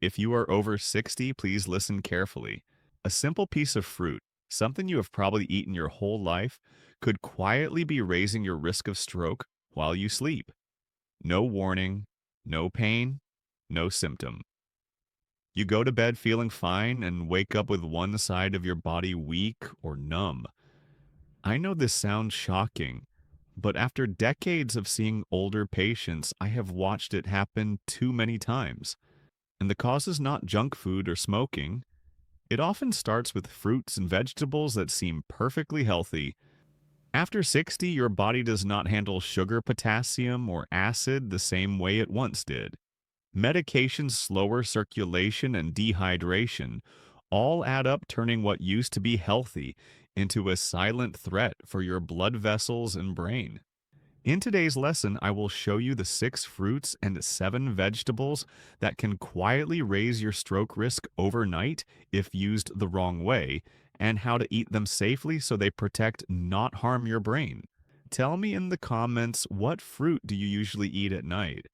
If you are over 60, please listen carefully. A simple piece of fruit, something you have probably eaten your whole life, could quietly be raising your risk of stroke while you sleep. No warning, no pain, no symptom. You go to bed feeling fine and wake up with one side of your body weak or numb. I know this sounds shocking, but after decades of seeing older patients, I have watched it happen too many times. And the cause is not junk food or smoking. It often starts with fruits and vegetables that seem perfectly healthy. After 60, your body does not handle sugar, potassium, or acid the same way it once did. Medications, slower circulation, and dehydration all add up, turning what used to be healthy into a silent threat for your blood vessels and brain. In today's lesson, I will show you the 6 fruits and 7 vegetables that can quietly raise your stroke risk overnight if used the wrong way, and how to eat them safely so they protect, not harm your brain. Tell me in the comments, what fruit do you usually eat at night?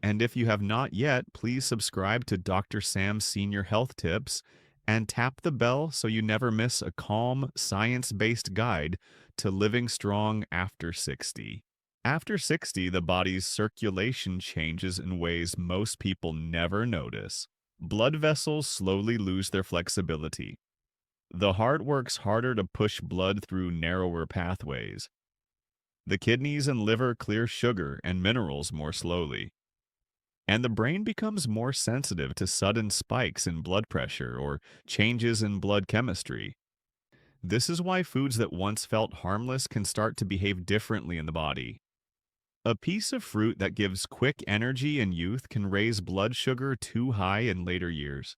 And if you have not yet, please subscribe to Dr. Sam's Senior Health Tips and tap the bell so you never miss a calm, science-based guide to living strong after 60. After 60, the body's circulation changes in ways most people never notice. Blood vessels slowly lose their flexibility. The heart works harder to push blood through narrower pathways. The kidneys and liver clear sugar and minerals more slowly. And the brain becomes more sensitive to sudden spikes in blood pressure or changes in blood chemistry. This is why foods that once felt harmless can start to behave differently in the body. A piece of fruit that gives quick energy in youth can raise blood sugar too high in later years.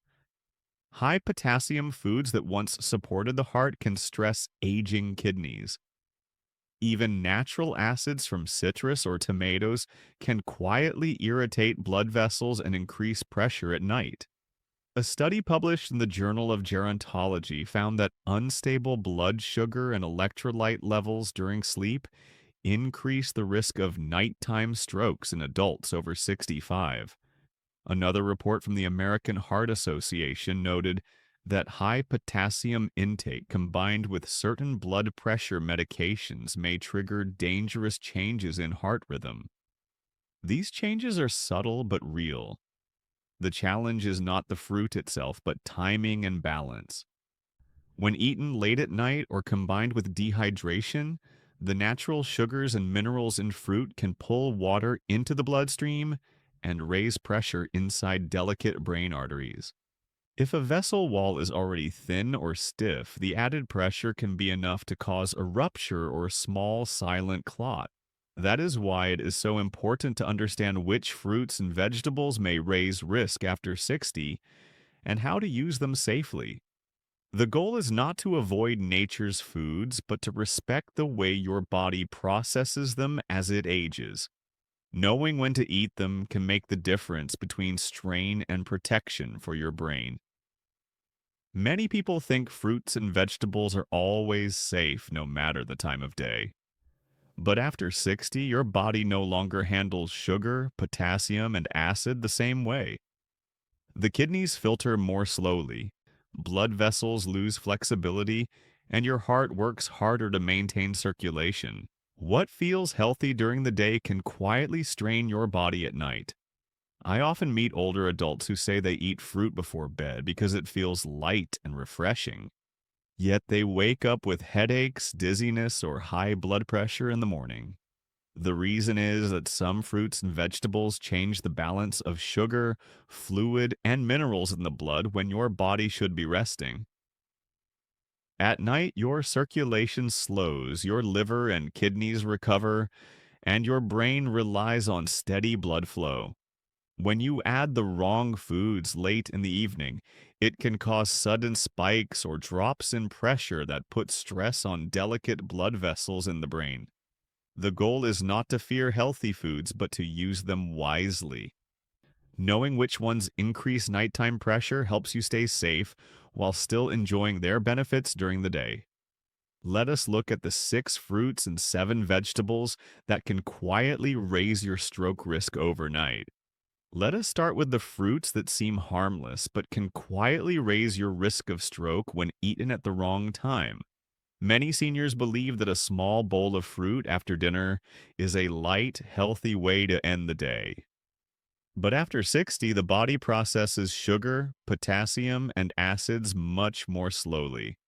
High potassium foods that once supported the heart can stress aging kidneys. Even natural acids from citrus or tomatoes can quietly irritate blood vessels and increase pressure at night. A study published in the Journal of Gerontology found that unstable blood sugar and electrolyte levels during sleep increase the risk of nighttime strokes in adults over 65. Another report from the American Heart Association noted that high potassium intake combined with certain blood pressure medications may trigger dangerous changes in heart rhythm. These changes are subtle but real. The challenge is not the fruit itself, but timing and balance. When eaten late at night or combined with dehydration, the natural sugars and minerals in fruit can pull water into the bloodstream and raise pressure inside delicate brain arteries. If a vessel wall is already thin or stiff, the added pressure can be enough to cause a rupture or a small silent clot. That is why it is so important to understand which fruits and vegetables may raise risk after 60 and how to use them safely. The goal is not to avoid nature's foods, but to respect the way your body processes them as it ages. Knowing when to eat them can make the difference between strain and protection for your brain. Many people think fruits and vegetables are always safe no matter the time of day. But after 60, your body no longer handles sugar, potassium, and acid the same way. The kidneys filter more slowly, blood vessels lose flexibility, and your heart works harder to maintain circulation. What feels healthy during the day can quietly strain your body at night. I often meet older adults who say they eat fruit before bed because it feels light and refreshing. Yet they wake up with headaches, dizziness, or high blood pressure in the morning. The reason is that some fruits and vegetables change the balance of sugar, fluid, and minerals in the blood when your body should be resting. At night, your circulation slows, your liver and kidneys recover, and your brain relies on steady blood flow. When you add the wrong foods late in the evening, it can cause sudden spikes or drops in pressure that put stress on delicate blood vessels in the brain. The goal is not to fear healthy foods, but to use them wisely. Knowing which ones increase nighttime pressure helps you stay safe while still enjoying their benefits during the day. Let us look at the 6 fruits and 7 vegetables that can quietly raise your stroke risk overnight. Let us start with the fruits that seem harmless but can quietly raise your risk of stroke when eaten at the wrong time. Many seniors believe that a small bowl of fruit after dinner is a light, healthy way to end the day. But after 60, the body processes sugar, potassium, and acids much more slowly.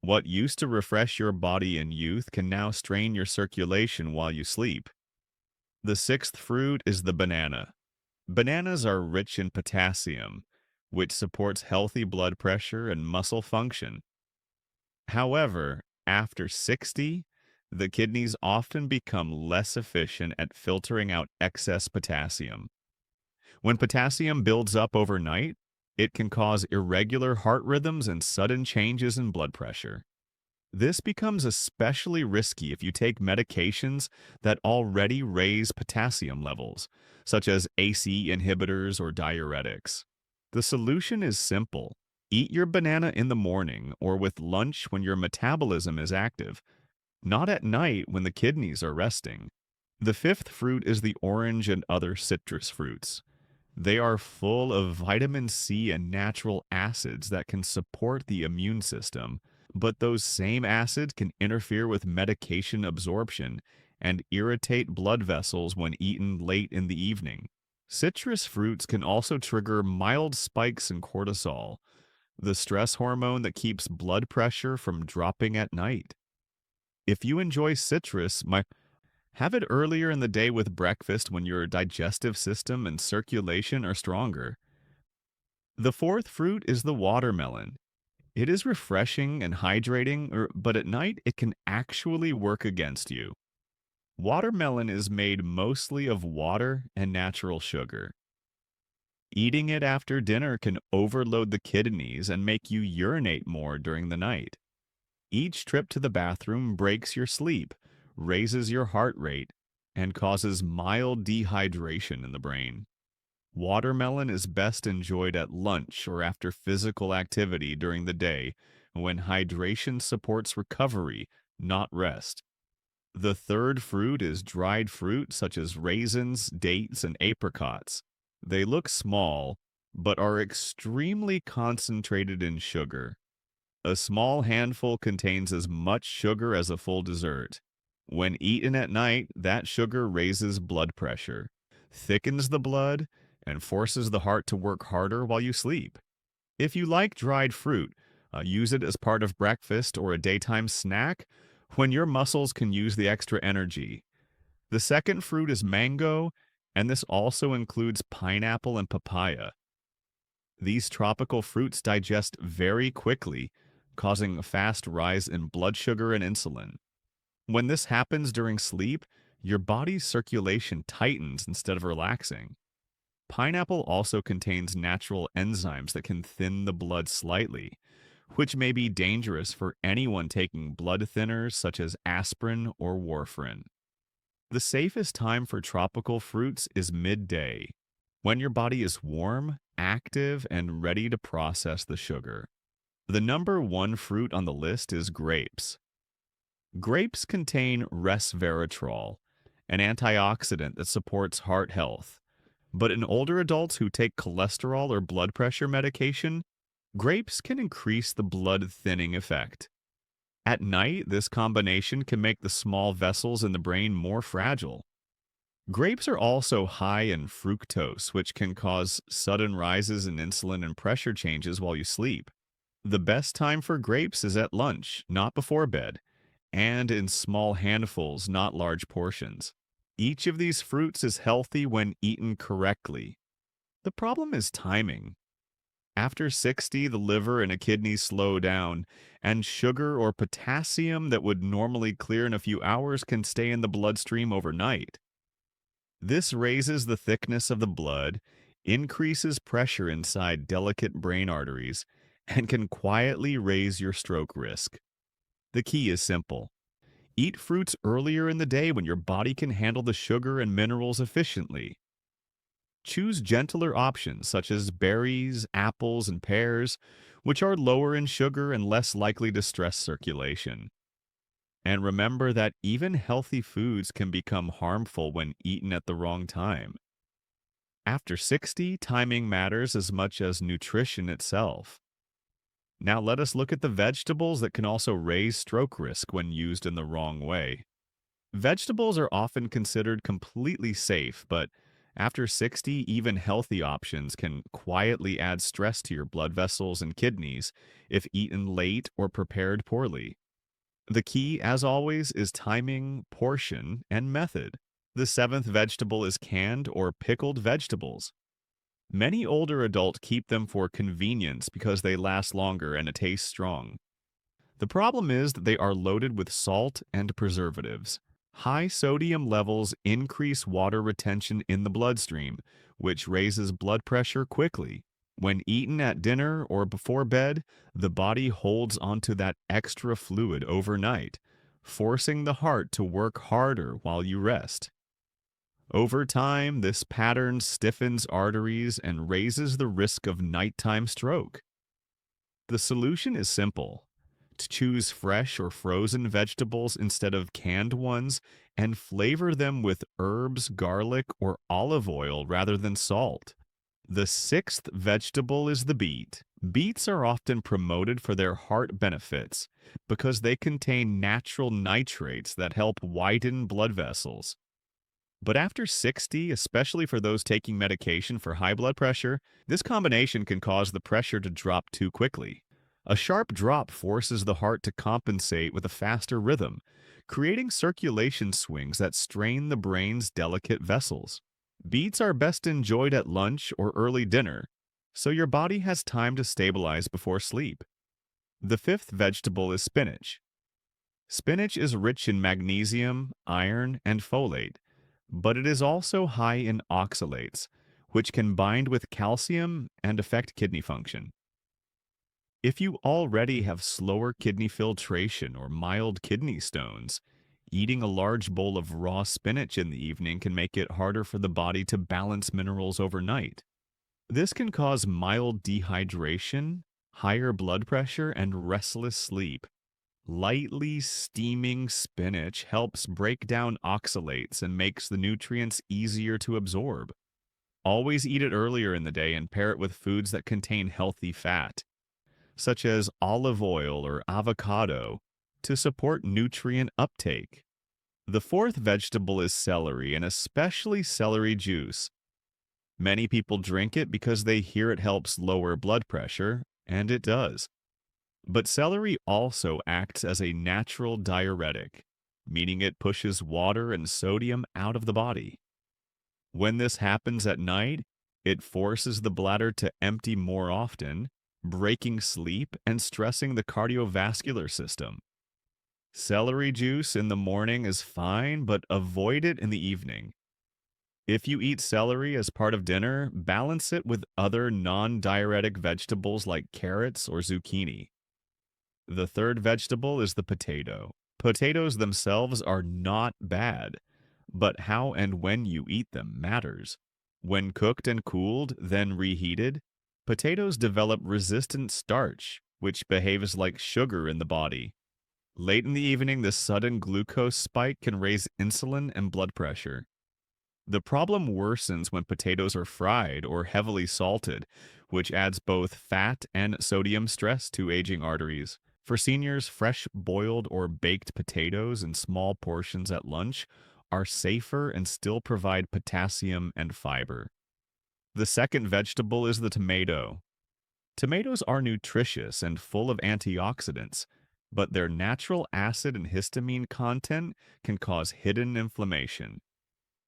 What used to refresh your body in youth can now strain your circulation while you sleep. The sixth fruit is the banana. Bananas are rich in potassium, which supports healthy blood pressure and muscle function. However, after 60, the kidneys often become less efficient at filtering out excess potassium. When potassium builds up overnight, it can cause irregular heart rhythms and sudden changes in blood pressure. This becomes especially risky if you take medications that already raise potassium levels, such as ACE inhibitors or diuretics. The solution is simple. Eat your banana in the morning or with lunch when your metabolism is active, not at night when the kidneys are resting. The fifth fruit is the orange and other citrus fruits. They are full of vitamin C and natural acids that can support the immune system, but those same acids can interfere with medication absorption and irritate blood vessels when eaten late in the evening. Citrus fruits can also trigger mild spikes in cortisol, the stress hormone that keeps blood pressure from dropping at night. If you enjoy citrus, have it earlier in the day with breakfast when your digestive system and circulation are stronger. The fourth fruit is the watermelon. It is refreshing and hydrating, but at night it can actually work against you. Watermelon is made mostly of water and natural sugar. Eating it after dinner can overload the kidneys and make you urinate more during the night. Each trip to the bathroom breaks your sleep, raises your heart rate, and causes mild dehydration in the brain. Watermelon is best enjoyed at lunch or after physical activity during the day when hydration supports recovery, not rest. The third fruit is dried fruit such as raisins, dates, and apricots. They look small, but are extremely concentrated in sugar. A small handful contains as much sugar as a full dessert. When eaten at night, that sugar raises blood pressure, thickens the blood, and forces the heart to work harder while you sleep. If you like dried fruit, use it as part of breakfast or a daytime snack when your muscles can use the extra energy. The second fruit is mango, and this also includes pineapple and papaya. These tropical fruits digest very quickly, causing a fast rise in blood sugar and insulin. When this happens during sleep, your body's circulation tightens instead of relaxing. Pineapple also contains natural enzymes that can thin the blood slightly, which may be dangerous for anyone taking blood thinners such as aspirin or warfarin. The safest time for tropical fruits is midday, when your body is warm, active, and ready to process the sugar. The number one fruit on the list is grapes. Grapes contain resveratrol, an antioxidant that supports heart health. But in older adults who take cholesterol or blood pressure medication, grapes can increase the blood thinning effect. At night, this combination can make the small vessels in the brain more fragile. Grapes are also high in fructose, which can cause sudden rises in insulin and pressure changes while you sleep. The best time for grapes is at lunch, not before bed, and in small handfuls, not large portions. Each of these fruits is healthy when eaten correctly. The problem is timing. After 60, the liver and a kidney slow down, and sugar or potassium that would normally clear in a few hours can stay in the bloodstream overnight. This raises the thickness of the blood, increases pressure inside delicate brain arteries, and can quietly raise your stroke risk. The key is simple. Eat fruits earlier in the day when your body can handle the sugar and minerals efficiently. Choose gentler options such as berries, apples, and pears, which are lower in sugar and less likely to stress circulation. And remember that even healthy foods can become harmful when eaten at the wrong time. After 60, timing matters as much as nutrition itself. Now let us look at the vegetables that can also raise stroke risk when used in the wrong way. Vegetables are often considered completely safe, but after 60, even healthy options can quietly add stress to your blood vessels and kidneys if eaten late or prepared poorly. The key, as always, is timing, portion, and method. The seventh vegetable is canned or pickled vegetables. Many older adults keep them for convenience because they last longer and taste strong. The problem is that they are loaded with salt and preservatives. High sodium levels increase water retention in the bloodstream, which raises blood pressure quickly. When eaten at dinner or before bed, the body holds onto that extra fluid overnight, forcing the heart to work harder while you rest. Over time, this pattern stiffens arteries and raises the risk of nighttime stroke. The solution is simple: to choose fresh or frozen vegetables instead of canned ones and flavor them with herbs, garlic, or olive oil rather than salt. The sixth vegetable is the beet. Beets are often promoted for their heart benefits because they contain natural nitrates that help widen blood vessels. But after 60, especially for those taking medication for high blood pressure, this combination can cause the pressure to drop too quickly. A sharp drop forces the heart to compensate with a faster rhythm, creating circulation swings that strain the brain's delicate vessels. Beets are best enjoyed at lunch or early dinner, so your body has time to stabilize before sleep. The fifth vegetable is spinach. Spinach is rich in magnesium, iron, and folate, but it is also high in oxalates, which can bind with calcium and affect kidney function. If you already have slower kidney filtration or mild kidney stones, eating a large bowl of raw spinach in the evening can make it harder for the body to balance minerals overnight. This can cause mild dehydration, higher blood pressure, and restless sleep. Lightly steaming spinach helps break down oxalates and makes the nutrients easier to absorb. Always eat it earlier in the day and pair it with foods that contain healthy fat, such as olive oil or avocado, to support nutrient uptake. The fourth vegetable is celery, and especially celery juice. Many people drink it because they hear it helps lower blood pressure, and it does. But celery also acts as a natural diuretic, meaning it pushes water and sodium out of the body. When this happens at night, it forces the bladder to empty more often, breaking sleep and stressing the cardiovascular system. Celery juice in the morning is fine, but avoid it in the evening. If you eat celery as part of dinner, balance it with other non-diuretic vegetables like carrots or zucchini. The third vegetable is the potato. Potatoes themselves are not bad, but how and when you eat them matters. When cooked and cooled, then reheated, potatoes develop resistant starch, which behaves like sugar in the body. Late in the evening, this sudden glucose spike can raise insulin and blood pressure. The problem worsens when potatoes are fried or heavily salted, which adds both fat and sodium stress to aging arteries. For seniors, fresh boiled or baked potatoes in small portions at lunch are safer and still provide potassium and fiber. The second vegetable is the tomato. Tomatoes are nutritious and full of antioxidants, but their natural acid and histamine content can cause hidden inflammation.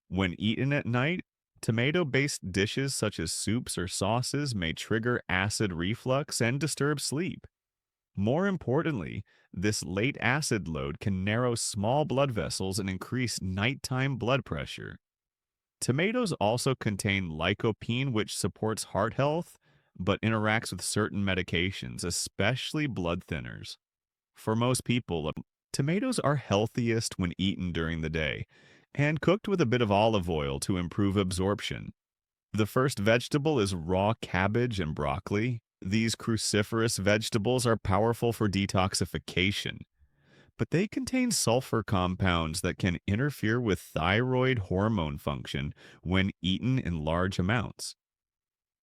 When eaten at night, tomato-based dishes such as soups or sauces may trigger acid reflux and disturb sleep. More importantly, this late acid load can narrow small blood vessels and increase nighttime blood pressure. Tomatoes also contain lycopene, which supports heart health, but interacts with certain medications, especially blood thinners. For most people, tomatoes are healthiest when eaten during the day and cooked with a bit of olive oil to improve absorption. The first vegetable is raw cabbage and broccoli. These cruciferous vegetables are powerful for detoxification. but they contain sulfur compounds that can interfere with thyroid hormone function when eaten in large amounts.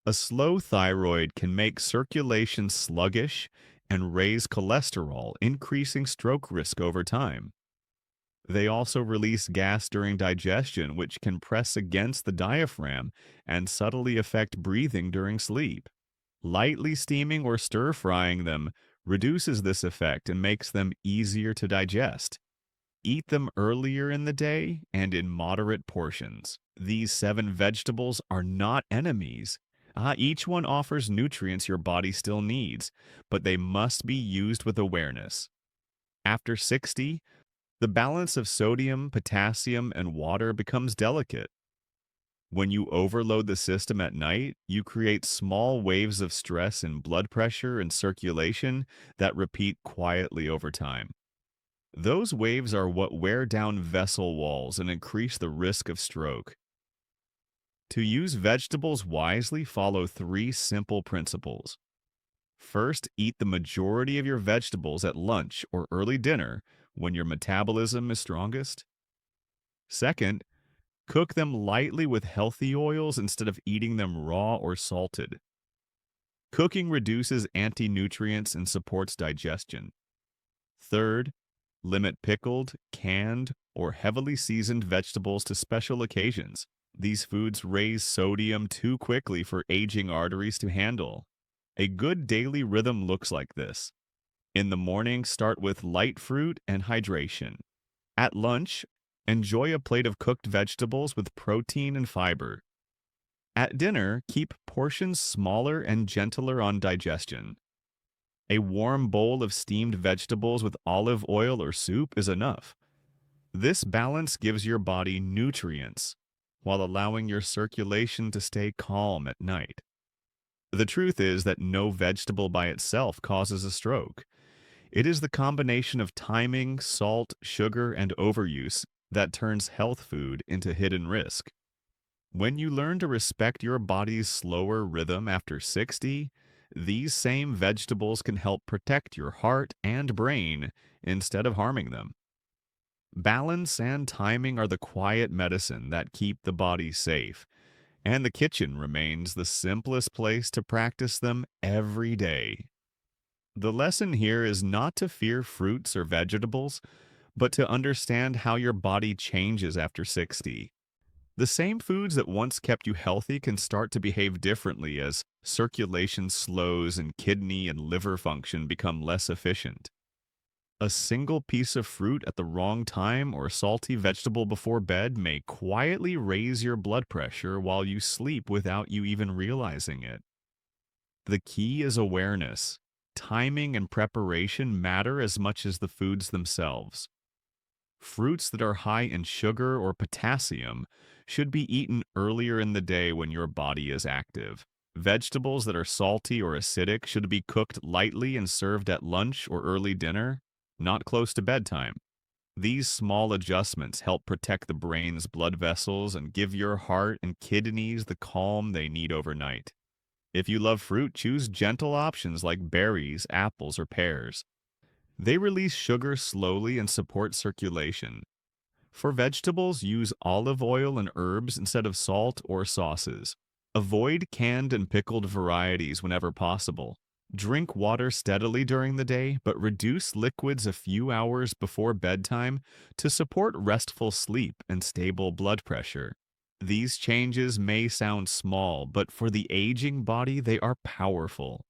A slow thyroid can make circulation sluggish and raise cholesterol, increasing stroke risk over time. They also release gas during digestion, which can press against the diaphragm and subtly affect breathing during sleep. Lightly steaming or stir frying them reduces this effect and makes them easier to digest. Eat them earlier in the day and in moderate portions. These 7 vegetables are not enemies. Each one offers nutrients your body still needs, but they must be used with awareness. After 60, the balance of sodium, potassium, and water becomes delicate. When you overload the system at night, you create small waves of stress in blood pressure and circulation that repeat quietly over time. Those waves are what wear down vessel walls and increase the risk of stroke. To use vegetables wisely, follow 3 simple principles. First, eat the majority of your vegetables at lunch or early dinner when your metabolism is strongest. Second, cook them lightly with healthy oils instead of eating them raw or salted. Cooking reduces anti-nutrients and supports digestion. Third, limit pickled, canned, or heavily seasoned vegetables to special occasions. These foods raise sodium too quickly for aging arteries to handle. A good daily rhythm looks like this. In the morning, start with light fruit and hydration. At lunch, enjoy a plate of cooked vegetables with protein and fiber. At dinner, keep portions smaller and gentler on digestion. A warm bowl of steamed vegetables with olive oil or soup is enough. This balance gives your body nutrients while allowing your circulation to stay calm at night. The truth is that no vegetable by itself causes a stroke. It is the combination of timing, salt, sugar, and overuse that turns health food into hidden risk. When you learn to respect your body's slower rhythm after 60, these same vegetables can help protect your heart and brain instead of harming them. Balance and timing are the quiet medicine that keep the body safe, and the kitchen remains the simplest place to practice them every day. The lesson here is not to fear fruits or vegetables, but to understand how your body changes after 60. The same foods that once kept you healthy can start to behave differently as circulation slows and kidney and liver function become less efficient. A single piece of fruit at the wrong time or salty vegetable before bed may quietly raise your blood pressure while you sleep without you even realizing it. The key is awareness. Timing and preparation matter as much as the foods themselves. Fruits that are high in sugar or potassium should be eaten earlier in the day when your body is active. Vegetables that are salty or acidic should be cooked lightly and served at lunch or early dinner, not close to bedtime. These small adjustments help protect the brain's blood vessels and give your heart and kidneys the calm they need overnight. If you love fruit, choose gentle options like berries, apples, or pears. They release sugar slowly and support circulation. For vegetables, use olive oil and herbs instead of salt or sauces. Avoid canned and pickled varieties whenever possible. Drink water steadily during the day, but reduce liquids a few hours before bedtime to support restful sleep and stable blood pressure. These changes may sound small, but for the aging body, they are powerful.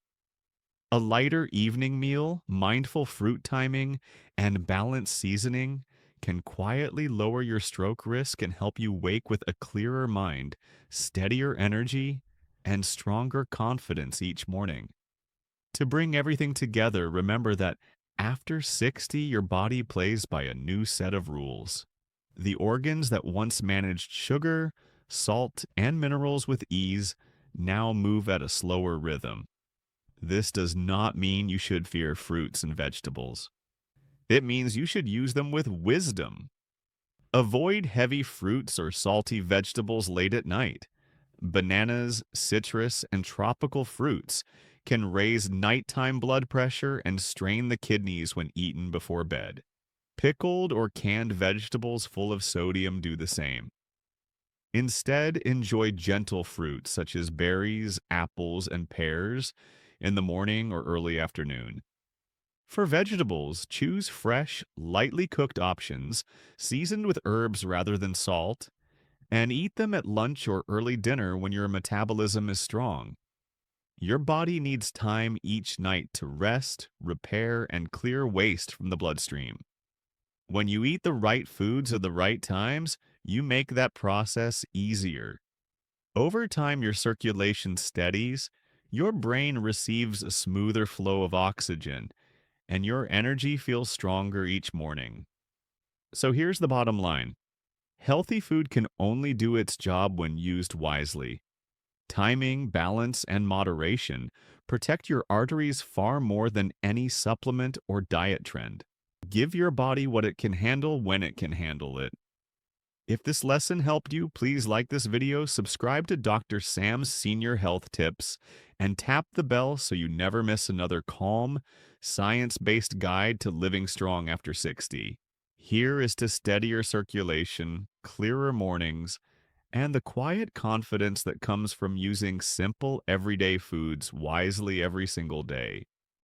A lighter evening meal, mindful fruit timing, and balanced seasoning can quietly lower your stroke risk and help you wake with a clearer mind, steadier energy, and stronger confidence each morning. To bring everything together, remember that after 60, your body plays by a new set of rules. The organs that once managed sugar, salt, and minerals with ease now move at a slower rhythm. This does not mean you should fear fruits and vegetables. It means you should use them with wisdom. Avoid heavy fruits or salty vegetables late at night. Bananas, citrus, and tropical fruits can raise nighttime blood pressure and strain the kidneys when eaten before bed. Pickled or canned vegetables full of sodium do the same. Instead, enjoy gentle fruits such as berries, apples, and pears in the morning or early afternoon. For vegetables, choose fresh, lightly cooked options, seasoned with herbs rather than salt, and eat them at lunch or early dinner when your metabolism is strong. Your body needs time each night to rest, repair, and clear waste from the bloodstream. When you eat the right foods at the right times, you make that process easier. Over time, your circulation steadies, your brain receives a smoother flow of oxygen, and your energy feels stronger each morning. So here's the bottom line. Healthy food can only do its job when used wisely. Timing, balance, and moderation protect your arteries far more than any supplement or diet trend. Give your body what it can handle when it can handle it. If this lesson helped you, please like this video, subscribe to Dr. Sam's Senior Health Tips, and tap the bell so you never miss another calm, science-based guide to living strong after 60. Here is to steadier circulation, clearer mornings, and the quiet confidence that comes from using simple, everyday foods wisely every single day.